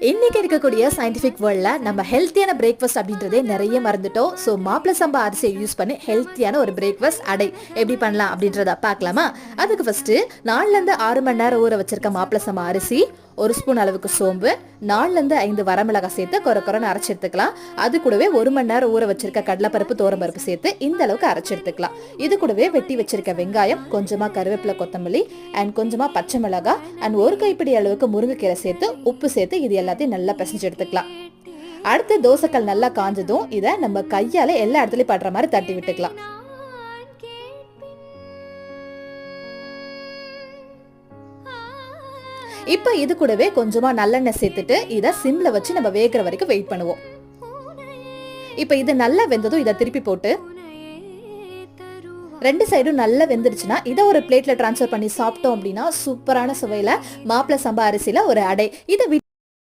இன்னைக்கு இருக்கக்கூடிய சயின்டிபிக் வேர்ல்ட்ல நம்ம ஹெல்த்தியான பிரேக்ஃபாஸ்ட் அப்படின்றதே நிறைய மறந்துட்டோம். ஸோ மாப்பிள சம்பா அரிசியை யூஸ் பண்ணி ஹெல்த்தியான ஒரு பிரேக்ஃபாஸ்ட் அடை எப்படி பண்ணலாம் அப்படின்றத பார்க்கலாமா? அதுக்கு ஃபர்ஸ்ட் 4 to 6 மணி நேரம் ஊற வச்சிருக்க மாப்பிள சம்பா அரிசி, 1 ஸ்பூன் அளவுக்கு சோம்பு, 4 to 5 வரமிளகாய் சேர்த்து கொரன்னு அரைச்சு எடுத்துக்கலாம். அது கூடவே 1 மணி நேரம் ஊற வச்சிருக்க கடலைப்பருப்பு, தோரம்பருப்பு சேர்த்து இந்த அளவுக்கு அரைச்சு எடுத்துக்கலாம். இது கூடவே வெட்டி வச்சிருக்க வெங்காயம், கொஞ்சமா கருவேப்பிலை, கொத்தமல்லி அண்ட் கொஞ்சமா பச்சை மிளகாய் அண்ட் 1 கைப்பிடி அளவுக்கு முருங்கைக்கீரை சேர்த்து உப்பு சேர்த்து இது எல்லாத்தையும் நல்லா பிசைஞ்சு எடுத்துக்கலாம். அடுத்து தோசைக்கல் நல்லா காஞ்சதும் இதை நம்ம கையால எல்லா இடத்துலயும் படுற மாதிரி தட்டி விட்டுக்கலாம். இப்ப இது கூடவே கொஞ்சமா நல்லெண்ணெய் சேர்த்துட்டு இதை சிம்ல வச்சு நம்ம வேகிற வரைக்கும் வெயிட் பண்ணுவோம். இப்ப இது நல்லா வெந்ததும் இதை திருப்பி போட்டு 2 சைடும் நல்லா வெந்துருச்சுன்னா இதை ஒரு பிளேட்ல டிரான்ஸ்ஃபர் பண்ணி சாப்பிட்டோம் அப்படின்னா சூப்பரான சுவையில மாப்பிள சம்பா அரிசியில ஒரு அடை. இதை